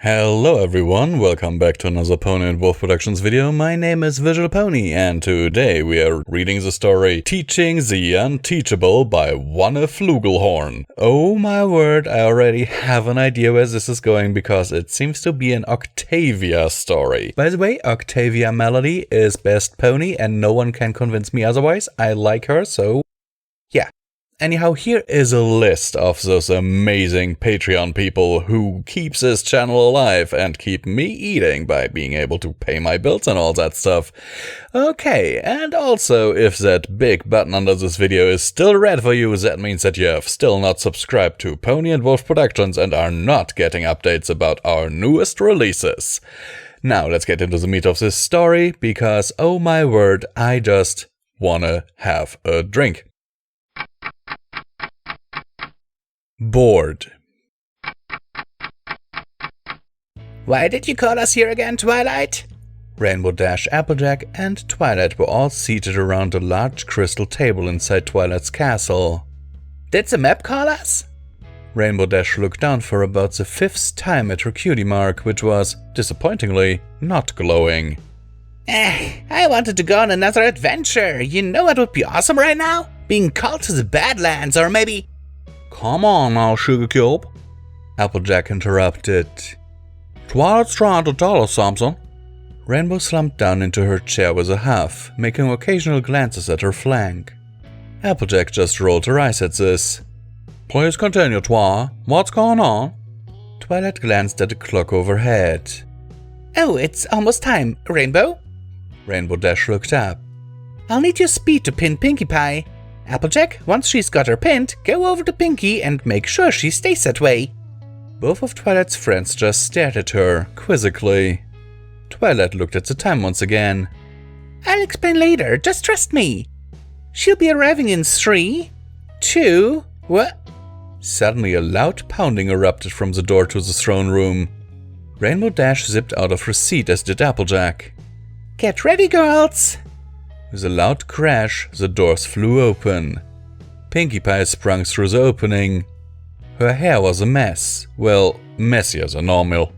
Hello everyone, welcome back to another Pony and Wolf Productions video. My name is visualbrony and today we are reading the story Teaching the Unteachable by WannaFlugelhorn. Oh my word, I already have an idea where this is going because it seems to be an Octavia story. By the way, Octavia Melody is best pony and no one can convince me otherwise. I like her, so yeah. Anyhow, here is a list of those amazing Patreon people who keeps this channel alive and keep me eating by being able to pay my bills and all that stuff. Okay, and also, if that big button under this video is still red for you, that means that you have still not subscribed to Pony and Wolf Productions and are not getting updates about our newest releases. Now, let's get into the meat of this story, because oh my word, I just wanna have a drink. Bored. Why did you call us here again, Twilight? Rainbow Dash, Applejack, and Twilight were all seated around a large crystal table inside Twilight's castle. Did the map call us? Rainbow Dash looked down for about the 5th time at her cutie mark, which was, disappointingly, not glowing. I wanted to go on another adventure. You know what would be awesome right now? Being called to the Badlands, or maybe... Come on now, Sugar Cube, Applejack interrupted. Twilight's trying to tell us something. Rainbow slumped down into her chair with a huff, making occasional glances at her flank. Applejack just rolled her eyes at this. Please continue, Twi. What's going on? Twilight glanced at the clock overhead. Oh, it's almost time, Rainbow. Rainbow Dash looked up. I'll need your speed to pin Pinkie Pie. Applejack, once she's got her pinned, go over to Pinkie and make sure she stays that way. Both of Twilight's friends just stared at her, quizzically. Twilight looked at the time once again. I'll explain later, just trust me. She'll be arriving in 3, 2, what? Suddenly a loud pounding erupted from the door to the throne room. Rainbow Dash zipped out of her seat, as did Applejack. Get ready, girls! With a loud crash, the doors flew open. Pinkie Pie sprung through the opening. Her hair was a mess. Well, messier than normal.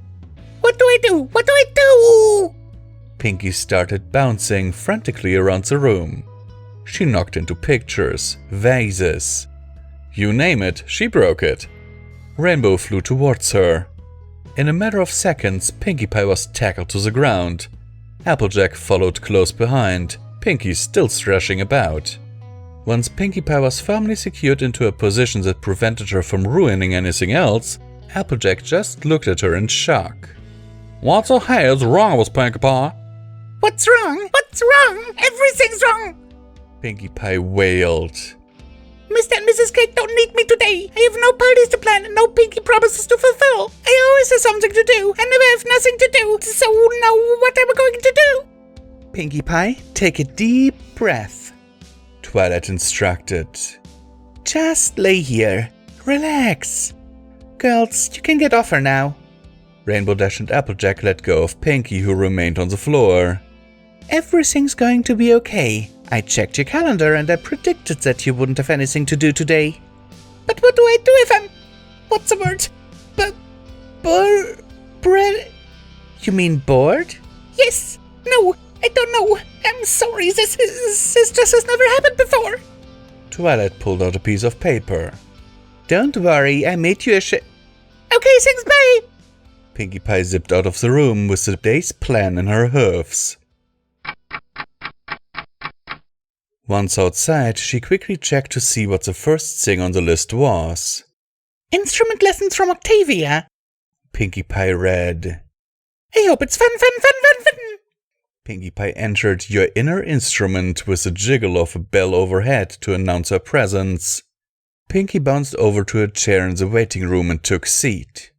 What do I do? What do I do? Pinkie started bouncing frantically around the room. She knocked into pictures, vases. You name it, she broke it. Rainbow flew towards her. In a matter of seconds, Pinkie Pie was tackled to the ground. Applejack followed close behind, Pinkie still thrashing about. Once Pinkie Pie was firmly secured into a position that prevented her from ruining anything else, Applejack just looked at her in shock. What the hell is wrong with Pinkie Pie? What's wrong? What's wrong? Everything's wrong! Pinkie Pie wailed. Mr. and Mrs. Cake don't need me today. I have no parties to plan and no Pinkie promises to fulfill. I always have something to do. I never have nothing to do. So now what am I going to do? Pinkie Pie, take a deep breath, Twilight instructed. Just lay here. Relax. Girls, you can get off her now. Rainbow Dash and Applejack let go of Pinkie, who remained on the floor. Everything's going to be okay. I checked your calendar and I predicted that you wouldn't have anything to do today. But what do I do if I'm... What's the word? You mean bored? Yes. No, I don't know. I'm sorry. This just has never happened before. Twilight pulled out a piece of paper. Don't worry, I made you a Okay, thanks, bye. Pinkie Pie zipped out of the room with the day's plan in her hoofs. Once outside, she quickly checked to see what the first thing on the list was. Instrument lessons from Octavia. Pinkie Pie read. I hope it's fun. Pinkie Pie entered your inner instrument with a jiggle of a bell overhead to announce her presence. Pinkie bounced over to a chair in the waiting room and took seat.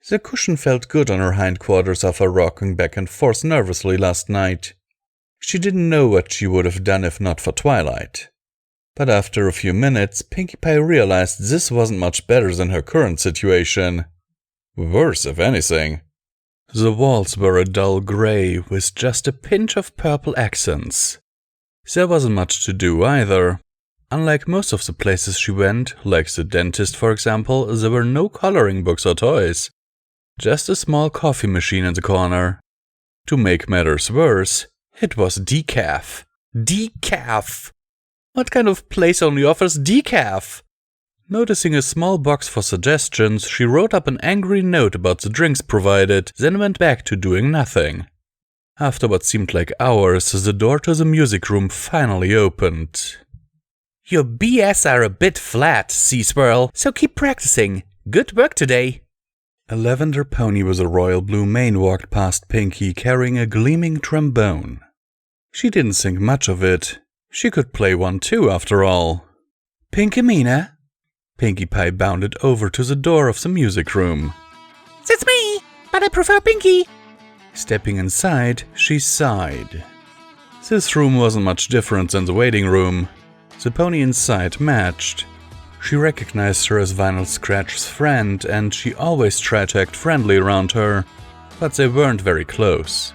The cushion felt good on her hindquarters after rocking back and forth nervously last night. She didn't know what she would have done if not for Twilight. But after a few minutes, Pinkie Pie realized this wasn't much better than her current situation. Worse, if anything. The walls were a dull grey with just a pinch of purple accents. There wasn't much to do either. Unlike most of the places she went, like the dentist for example, there were no coloring books or toys. just a small coffee machine in the corner. To make matters worse, it was decaf. Decaf! What kind of place only offers decaf? Noticing a small box for suggestions, she wrote up an angry note about the drinks provided, then went back to doing nothing. After what seemed like hours, the door to the music room finally opened. Your BS are a bit flat, Sea Swirl, so keep practicing. Good work today. A lavender pony with a royal blue mane walked past Pinkie carrying a gleaming trombone. She didn't think much of it. She could play one too, after all. Pinkamena? Pinkie Pie bounded over to the door of the music room. That's me, but I prefer Pinkie. Stepping inside, she sighed. This room wasn't much different than the waiting room. The pony inside matched. She recognized her as Vinyl Scratch's friend, and she always tried to act friendly around her, but they weren't very close.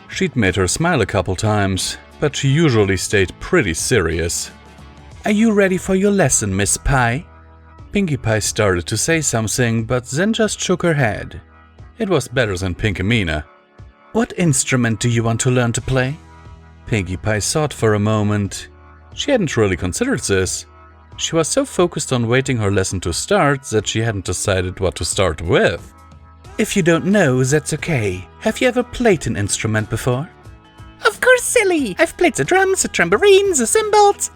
She'd made her smile a couple times, but she usually stayed pretty serious. Are you ready for your lesson, Miss Pie? Pinkie Pie started to say something, but then just shook her head. It was better than Pinkamena. What instrument do you want to learn to play? Pinkie Pie thought for a moment. She hadn't really considered this. She was so focused on waiting her lesson to start that she hadn't decided what to start with. If you don't know, that's okay. Have you ever played an instrument before? Of course, silly. I've played the drums, the tambourines, the cymbals.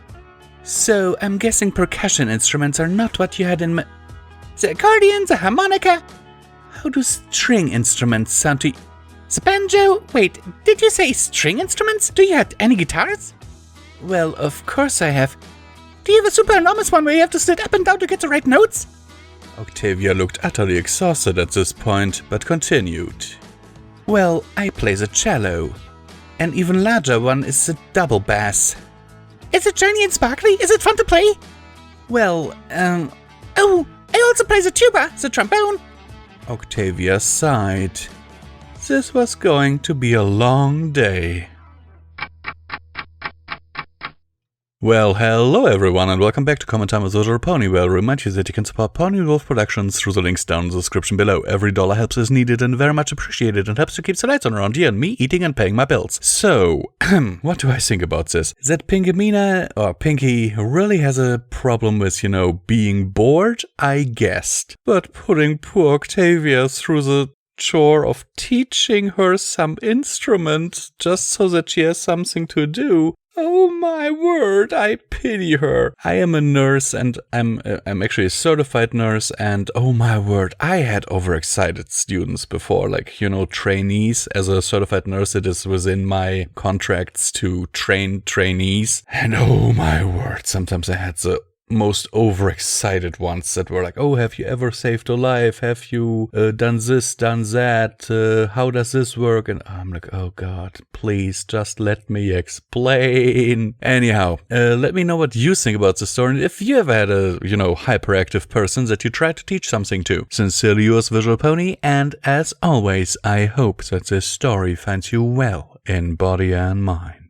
So, I'm guessing percussion instruments are not what you had in mind. The accordion, the harmonica. How do string instruments sound to you? The banjo. Wait, did you say string instruments? Do you have any guitars? Well, of course I have. Do you have a super enormous one where you have to sit up and down to get the right notes? Octavia looked utterly exhausted at this point, but continued. Well, I play the cello. An even larger one is the double bass. Is it shiny and sparkly? Is it fun to play? Well, Oh, I also play the tuba, the trombone. Octavia sighed. This was going to be a long day. Well, hello everyone and welcome back to Comment Time with Visual Pony, where I remind you that you can support PonyWolf Productions through the links down in the description below. Every dollar helps is needed and very much appreciated and helps to keep the lights on around here and me eating and paying my bills. So, what do I think about this? That Pinkamena, or Pinkie, really has a problem with, being bored? I guessed. But putting poor Octavia through the chore of teaching her some instrument just so that she has something to do. Oh my word, I pity her. I am a nurse and I'm actually a certified nurse, and oh my word, I had overexcited students before, trainees. As a certified nurse, it is within my contracts to train trainees. And oh my word, sometimes I had the most overexcited ones that were like, oh, have you ever saved a life? Have you done this, done that? How does this work? And I'm like, oh God, please just let me explain. Anyhow, let me know what you think about the story. And if you ever had a, hyperactive person that you tried to teach something to. Sincerely yours, Visual Pony. And as always, I hope that this story finds you well in body and mind.